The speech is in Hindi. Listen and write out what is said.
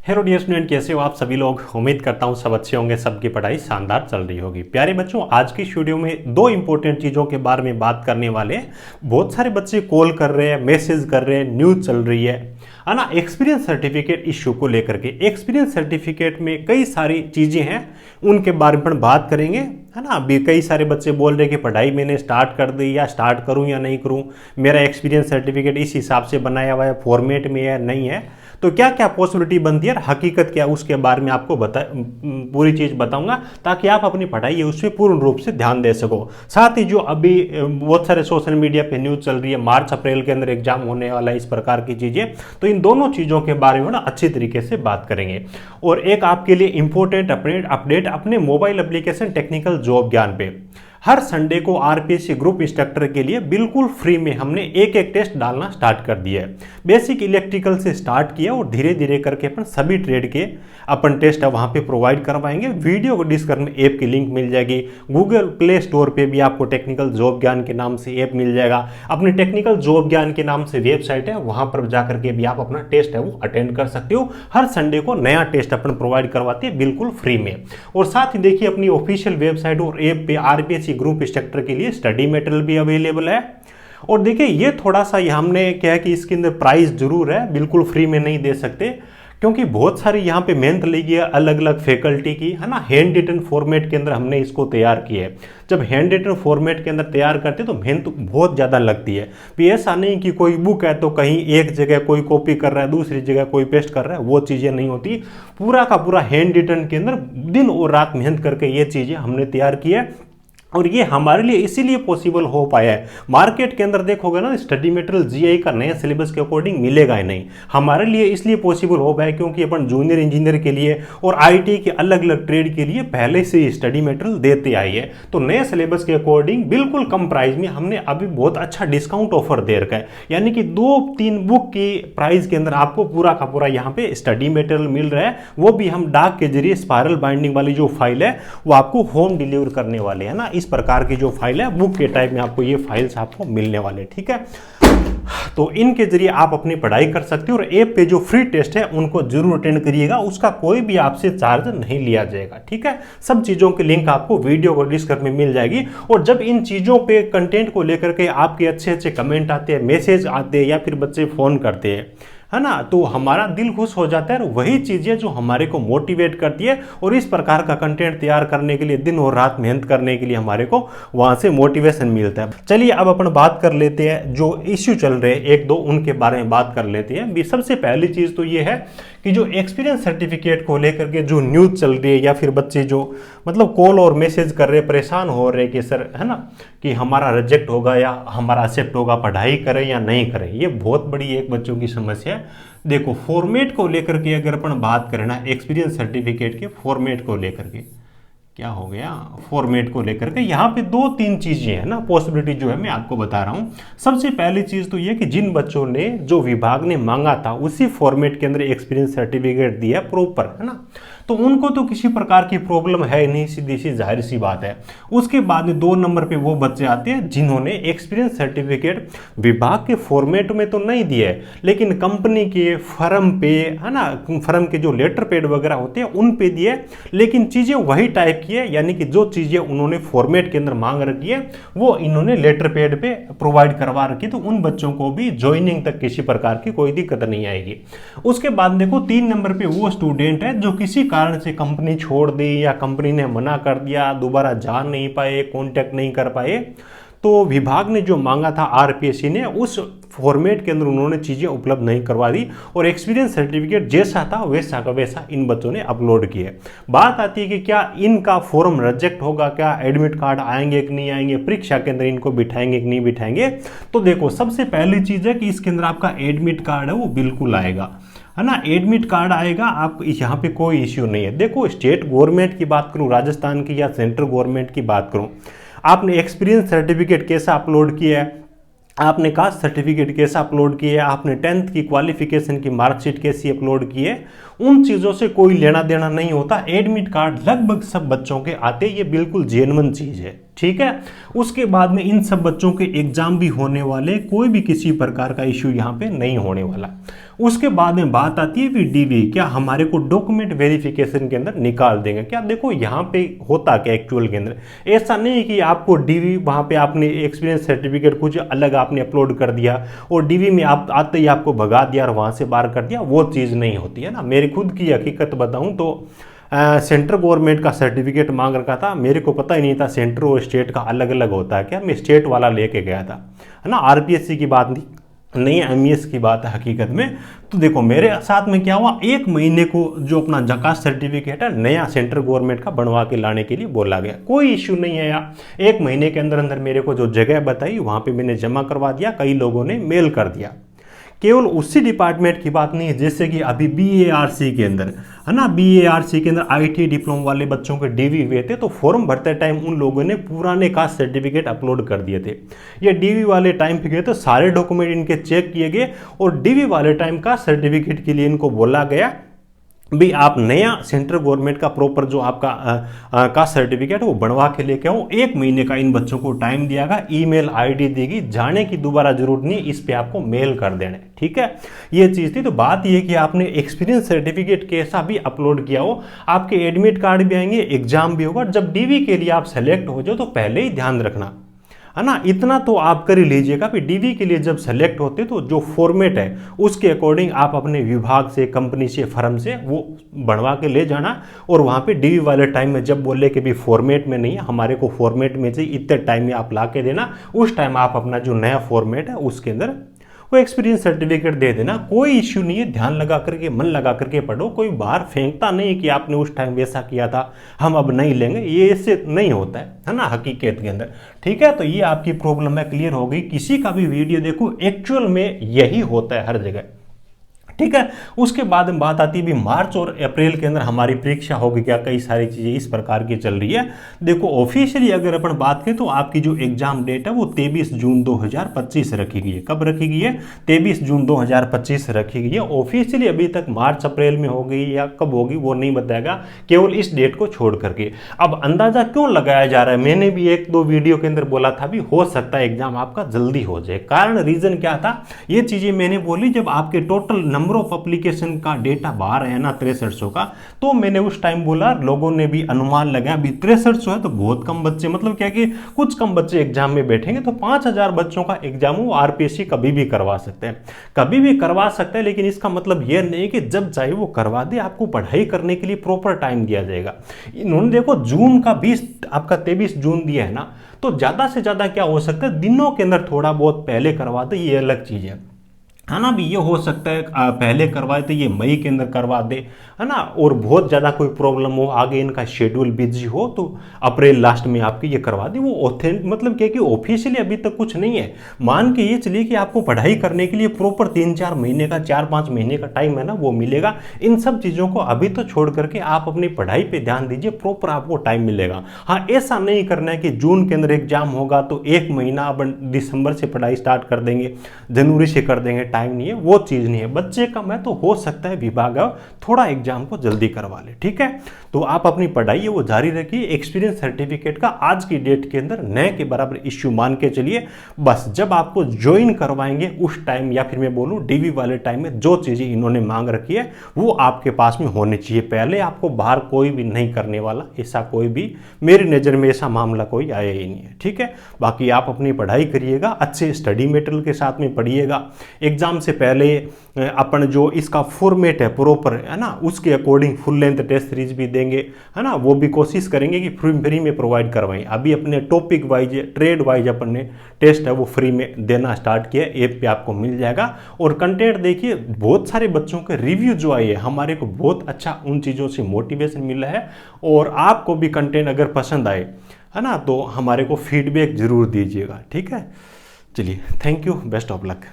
हेलो डियर स्टूडेंट, कैसे हो आप सभी लोग। उम्मीद करता हूँ सब अच्छे होंगे, सबकी पढ़ाई शानदार चल रही होगी। प्यारे बच्चों, आज की वीडियो में दो इंपॉर्टेंट चीज़ों के बारे में बात करने वाले हैं। बहुत सारे बच्चे कॉल कर रहे हैं, मैसेज कर रहे हैं, न्यूज़ चल रही है ना, एक्सपीरियंस सर्टिफिकेट इश्यू को लेकर के। एक्सपीरियंस सर्टिफिकेट में कई सारी चीज़ें हैं, उनके बारे में बात करेंगे, है ना। अभी कई सारे बच्चे बोल रहे हैं कि पढ़ाई मैंने स्टार्ट कर दी, या स्टार्ट करूं या नहीं करूं, मेरा एक्सपीरियंस सर्टिफिकेट इस हिसाब से बनाया हुआ है, फॉर्मेट में है नहीं है, तो क्या क्या पॉसिबिलिटी बनती है और हकीकत क्या है, उसके बारे में आपको पूरी चीज़ बताऊंगा, ताकि आप अपनी पढ़ाई है उस पर पूर्ण रूप से ध्यान दे सको। साथ ही जो अभी बहुत सारे सोशल मीडिया पे न्यूज़ चल रही है, मार्च अप्रैल के अंदर एग्जाम होने वाला है, इस प्रकार की चीज़ें, तो इन दोनों चीज़ों के बारे में ना अच्छी तरीके से बात करेंगे। और एक आपके लिए इंपॉर्टेंट अपडेट अपने मोबाइल एप्लीकेशन टेक्निकल जॉब ज्ञान पे हर संडे को आरपीएससी ग्रुप इंस्ट्रक्टर के लिए बिल्कुल फ्री में हमने एक एक टेस्ट डालना स्टार्ट कर दिया है। बेसिक इलेक्ट्रिकल से स्टार्ट किया और धीरे धीरे करके अपन सभी ट्रेड के अपन टेस्ट वहाँ पे प्रोवाइड करवाएंगे। वीडियो को डिस्क्रिप्शन में ऐप की लिंक मिल जाएगी। गूगल प्ले स्टोर पे भी आपको टेक्निकल जॉब ज्ञान के नाम से ऐप मिल जाएगा। अपनी टेक्निकल जॉब ज्ञान के नाम से वेबसाइट है, वहाँ पर जाकर के भी आप अपना टेस्ट है वो अटेंड कर सकते हो। हर संडे को नया टेस्ट अपन प्रोवाइड करवाते हैं बिल्कुल फ्री में। और साथ ही देखिए, अपनी ऑफिशियल वेबसाइट और ऐप पे आरपीएससी ग्रुप इंस्ट्रक्टर के लिए स्टडी मटेरियल भी अवेलेबल है। और देखिए, ये थोड़ा सा हमने क्या है कि इसके अंदर प्राइस जरूर है, बिल्कुल फ्री में नहीं दे सकते, क्योंकि बहुत सारी यहाँ पे मेहनत लगी है अलग अलग फैकल्टी की, है ना। हैंड रिटन फॉर्मेट के अंदर हमने इसको तैयार किया है। जब हैंड रिटन फॉर्मेट के अंदर तैयार करते तो मेहनत बहुत ज़्यादा लगती है। भी ऐसा नहीं कि कोई बुक है तो कहीं एक जगह कोई कॉपी कर रहा है, दूसरी जगह कोई पेस्ट कर रहा है, वो चीज़ें नहीं होती। पूरा का पूरा हैंड रिटन के अंदर दिन और रात मेहनत करके ये चीज़ें हमने तैयार की है। और ये हमारे लिए इसीलिए पॉसिबल हो पाया है। मार्केट के अंदर देखोगे ना, स्टडी मटेरियल जीआई का नया सिलेबस के अकॉर्डिंग मिलेगा ही नहीं। हमारे लिए इसलिए पॉसिबल हो पाया क्योंकि अपन जूनियर इंजीनियर के लिए और आईटी के अलग अलग ट्रेड के लिए पहले से ही स्टडी मटेरियल देते आई है। तो नए सिलेबस के अकॉर्डिंग बिल्कुल कम प्राइस में हमने अभी बहुत अच्छा डिस्काउंट ऑफर दे रखा है। यानी कि 2-3 बुक की प्राइस के अंदर आपको पूरा का पूरा यहाँ पे स्टडी मटेरियल मिल रहा है। वो भी हम डाक के जरिए स्पायरल बाइंडिंग वाली जो फाइल है वो आपको होम डिलीवर करने वाले हैं ना। इस प्रकार की जो फाइल है बुक के टाइप में आपको ये फाइल्स आपको मिलने वाले, ठीक है। तो इनके जरिए आप अपनी पढ़ाई कर सकते हो। और ऐप पे जो फ्री टेस्ट है उनको जरूर अटेंड करिएगा, उसका कोई भी आपसे चार्ज नहीं लिया जाएगा, ठीक है। सब चीज़ों की लिंक आपको वीडियो को डिस्क्रिप्शन में मिल जाएगी। और जब इन चीज़ों पे कंटेंट को लेकर के आपके अच्छे अच्छे कमेंट आते हैं, मैसेज आते हैं, या फिर बच्चे फ़ोन करते हैं, है ना, तो हमारा दिल खुश हो जाता है। और वही चीज़ें जो हमारे को मोटिवेट करती है, और इस प्रकार का कंटेंट तैयार करने के लिए दिन और रात मेहनत करने के लिए हमारे को वहाँ से मोटिवेशन मिलता है। चलिए अब अपन बात कर लेते हैं जो इश्यू चल रहे हैं, एक दो उनके बारे में बात कर लेते हैं। सबसे पहली चीज़ तो ये है कि जो एक्सपीरियंस सर्टिफिकेट को लेकर के जो न्यूज़ चल रही है, या फिर बच्चे जो मतलब कॉल और मैसेज कर रहे, परेशान हो रहे कि सर, है ना, कि हमारा रिजेक्ट होगा या हमारा एक्सेप्ट होगा, पढ़ाई करें या नहीं करें, ये बहुत बड़ी एक बच्चों की समस्या है। देखो, फॉर्मेट को लेकर के अगर अपन बात करें ना, एक्सपीरियंस सर्टिफिकेट के फॉर्मेट को लेकर के क्या हो गया, फॉर्मेट को लेकर के यहाँ पे 2-3 चीज़ें हैं ना, पॉसिबिलिटी जो है मैं आपको बता रहा हूँ। सबसे पहली चीज़ तो ये कि जिन बच्चों ने जो विभाग ने मांगा था उसी फॉर्मेट के अंदर एक्सपीरियंस सर्टिफिकेट दिया प्रॉपर, है ना, तो उनको तो किसी प्रकार की प्रॉब्लम है नहीं, सीधी सी जाहिर सी बात है। उसके बाद में 2 नंबर पे वो बच्चे आते हैं जिन्होंने एक्सपीरियंस सर्टिफिकेट विभाग के फॉर्मेट में तो नहीं दिया है, लेकिन कंपनी के फर्म पे, है ना, फर्म के जो लेटर पेड वगैरह होते हैं उन पे दिए, लेकिन चीज़ें वही टाइप की है। यानी कि जो चीज़ें उन्होंने फॉर्मेट के अंदर मांग रखी है वो इन्होंने लेटर पेड पे प्रोवाइड करवा रखी, तो उन बच्चों को भी ज्वाइनिंग तक किसी प्रकार की कोई दिक्कत नहीं आएगी। उसके बाद देखो, 3 नंबर पे वो स्टूडेंट है जो किसी कारण से कंपनी छोड़ दी, या कंपनी ने मना कर दिया, दोबारा जा नहीं पाए, कांटेक्ट नहीं कर पाए, तो विभाग ने जो मांगा था आरपीएससी ने, उस फॉर्मेट के अंदर उन्होंने चीज़ें उपलब्ध नहीं करवा दी, और एक्सपीरियंस सर्टिफिकेट जैसा था वैसा का वैसा इन बच्चों ने अपलोड किए। बात आती है कि क्या इनका फॉर्म रिजेक्ट होगा, क्या एडमिट कार्ड आएंगे कि नहीं आएंगे, परीक्षा के अंदर इनको बिठाएंगे कि नहीं बिठाएंगे। तो देखो, सबसे पहली चीज़ है कि इसके अंदर आपका एडमिट कार्ड है वो बिल्कुल आएगा, है ना, एडमिट कार्ड आएगा। आप यहाँ पे कोई इश्यू नहीं है। देखो, स्टेट गवर्नमेंट की बात करूँ, राजस्थान की, या सेंट्रल गवर्नमेंट की बात करूँ, आपने एक्सपीरियंस सर्टिफिकेट कैसा अपलोड किया है, आपने कास्ट सर्टिफिकेट कैसा अपलोड किया है, आपने 10th की क्वालिफिकेशन की मार्कशीट कैसी अपलोड की है, उन चीज़ों से कोई लेना देना नहीं होता। एडमिट कार्ड लगभग सब बच्चों के आते, ये बिल्कुल जेन्युइन चीज़ है, ठीक है। उसके बाद में इन सब बच्चों के एग्जाम भी होने वाले, कोई भी किसी प्रकार का इश्यू यहाँ पे नहीं होने वाला। उसके बाद में बात आती है भी डीवी, क्या हमारे को डॉक्यूमेंट वेरिफिकेशन के अंदर निकाल देंगे क्या। देखो यहाँ पे होता क्या एक्चुअल के अंदर, ऐसा नहीं है कि आपको डीवी वहाँ पे आपने एक्सपीरियंस सर्टिफिकेट कुछ अलग आपने अपलोड कर दिया और डीवी में आप आते ही आपको भगा दिया और वहाँ से बाहर कर दिया, वो चीज़ नहीं होती है ना। मेरी खुद की हकीकत बताऊँ तो सेंट्रल गवर्नमेंट का सर्टिफिकेट मांग रखा था, मेरे को पता ही नहीं था सेंट्रल और स्टेट का अलग अलग होता है क्या, मैं स्टेट वाला लेके गया था, है ना। आरपीएससी की बात नहीं एमईएस की बात है हकीकत में। तो देखो मेरे साथ में क्या हुआ, 1 महीने को जो अपना जकात सर्टिफिकेट है नया सेंट्रल गवर्नमेंट का बनवा के लाने के लिए बोला गया, कोई इश्यू नहीं है यार। 1 महीने के अंदर अंदर मेरे को जो जगह बताई वहाँ पे मैंने जमा करवा दिया, कई लोगों ने मेल कर दिया। केवल उसी डिपार्टमेंट की बात नहीं है, जैसे कि अभी बीएआरसी के अंदर, है ना, बीएआरसी के अंदर आईटी डिप्लोमा वाले बच्चों के डीवी हुए थे, तो फॉर्म भरते टाइम उन लोगों ने पुराने कास्ट सर्टिफिकेट अपलोड कर दिए थे। ये डीवी वाले टाइम पे गए तो सारे डॉक्यूमेंट इनके चेक किए गए और डीवी वाले टाइम का सर्टिफिकेट के लिए इनको बोला गया भी आप नया सेंट्रल गवर्नमेंट का प्रॉपर जो आपका कास्ट सर्टिफिकेट वो बनवा के लेके आओ। 1 महीने का इन बच्चों को टाइम दिया गया, ईमेल आईडी देगी, जाने की दोबारा जरूरत नहीं, इस पे आपको मेल कर देने, ठीक है। ये चीज़ थी। तो बात ये कि आपने एक्सपीरियंस सर्टिफिकेट कैसा भी अपलोड किया हो, आपके एडमिट कार्ड भी आएंगे, एग्जाम भी होगा। जब डीवी के लिए आप सेलेक्ट हो जाओ तो पहले ही ध्यान रखना, है ना, इतना तो आप कर ही लीजिएगा कि डीवी के लिए जब सेलेक्ट होते तो जो फॉर्मेट है उसके अकॉर्डिंग आप अपने विभाग से, कंपनी से, फर्म से वो बनवा के ले जाना। और वहाँ पे डीवी वाले टाइम में जब बोले कि भी फॉर्मेट में नहीं है, हमारे को फॉर्मेट में चाहिए, इतने टाइम में आप ला के देना, उस टाइम आप अपना जो नया फॉर्मेट है उसके अंदर वो एक्सपीरियंस सर्टिफिकेट दे देना, कोई इश्यू नहीं है। ध्यान लगा करके, मन लगा करके पढ़ो, कोई बाहर फेंकता नहीं कि आपने उस टाइम वैसा किया था हम अब नहीं लेंगे, ये इससे नहीं होता है ना हकीकत के अंदर, ठीक है। तो ये आपकी प्रॉब्लम है, क्लियर हो गई। किसी का भी वीडियो देखो एक्चुअल में यही होता है हर जगह, ठीक है। उसके बाद में बात आती है भी मार्च और अप्रैल के अंदर हमारी परीक्षा होगी क्या, कई सारी चीज़ें इस प्रकार की चल रही है। देखो ऑफिशियली अगर अपन बात करें तो आपकी जो एग्जाम डेट है वो 23 जून 2025 रखी गई है। कब रखी गई है? 23 जून 2025 रखी गई है। ऑफिशियली अभी तक मार्च अप्रैल में होगी या कब होगी वो नहीं बताएगा, केवल इस डेट को छोड़ करके। अब अंदाजा क्यों लगाया जा रहा है, मैंने भी 1-2 वीडियो के अंदर बोला था भी हो सकता है एग्जाम आपका जल्दी हो जाए। कारण रीजन क्या था, ये चीज़ें मैंने बोली जब आपके टोटल नंबर ऑफ एप्लीकेशन का डेटा बाहर है ना 6300 का, तो मैंने उस टाइम बोला, लोगों ने भी अनुमान लगाया भी 6300 है तो बहुत कम बच्चे, मतलब क्या कि कुछ कम बच्चे एग्जाम में बैठेंगे, तो 5000 बच्चों का एग्जाम वो आरपीएससी कभी भी करवा सकते हैं, कभी भी करवा सकते हैं। लेकिन इसका मतलब यह नहीं कि जब चाहे वो करवा दे, आपको पढ़ाई करने के लिए प्रॉपर टाइम दिया जाएगा। इन्होंने देखो जून का 20 आपका 23 जून दिया है ना, तो ज्यादा से ज्यादा क्या हो सकता है, दिनों के अंदर थोड़ा बहुत पहले करवा दे, ये अलग चीज है ना। भी ये हो सकता है पहले करवाए तो ये मई के अंदर करवा दे, है ना। और बहुत ज़्यादा कोई प्रॉब्लम हो, आगे इनका शेड्यूल बिजी हो, तो अप्रैल लास्ट में आपकी ये करवा दे। वो ऑथेंटिक मतलब क्या कि ऑफिशियली अभी तक कुछ नहीं है। मान के ये चलिए कि आपको पढ़ाई करने के लिए प्रॉपर 3-4 महीने का, 4-5 महीने का टाइम है ना, वो मिलेगा। इन सब चीज़ों को अभी तो छोड़ करके आप अपनी पढ़ाई पर ध्यान दीजिए, प्रॉपर आपको टाइम मिलेगा। हाँ, ऐसा नहीं करना है कि जून के अंदर एग्जाम होगा तो 1 महीना अपन दिसंबर से पढ़ाई स्टार्ट कर देंगे, जनवरी से कर देंगे, टाइम नहीं है, वो चीज नहीं है। बच्चे कम है तो हो सकता है विभाग थोड़ा एग्जाम को जल्दी करवा ले, ठीक है। तो आप अपनी पढ़ाई है वो जारी रखिए। एक्सपीरियंस सर्टिफिकेट का आज की डेट के अंदर नए के बराबर इश्यू मान के चलिए। बस जब आपको ज्वाइन करवाएंगे उस टाइम, या फिर मैं बोलूं डीवी वाले टाइम में जो चीजें इन्होंने मांग रखी है वो आपके पास में होनी चाहिए। पहले आपको बाहर कोई भी नहीं करने वाला, ऐसा कोई भी मेरी नज़र में ऐसा मामला कोई आया ही नहीं है, ठीक है। बाकी आप अपनी पढ़ाई करिएगा, अच्छे स्टडी मटेरियल के साथ में पढ़िएगा। एग्जाम से पहले अपन जो इसका फॉर्मेट है प्रॉपर, है ना, उसके according full length test series भी देंगे, है ना, वो भी कोशिश करेंगे कि फ्री में प्रोवाइड करवाएं। अभी अपने टॉपिक वाइज, ट्रेड वाइज अपन ने टेस्ट है वो फ्री में देना स्टार्ट किया, ऐप पे आपको मिल जाएगा। और कंटेंट देखिए, बहुत सारे बच्चों के रिव्यू जो आए हैं हमारे को बहुत अच्छा, उन चीज़ों से मोटिवेशन मिला है। और आपको भी कंटेंट अगर पसंद आए, है ना, तो हमारे को फीडबैक जरूर दीजिएगा, ठीक है। चलिए, thank you, best of luck.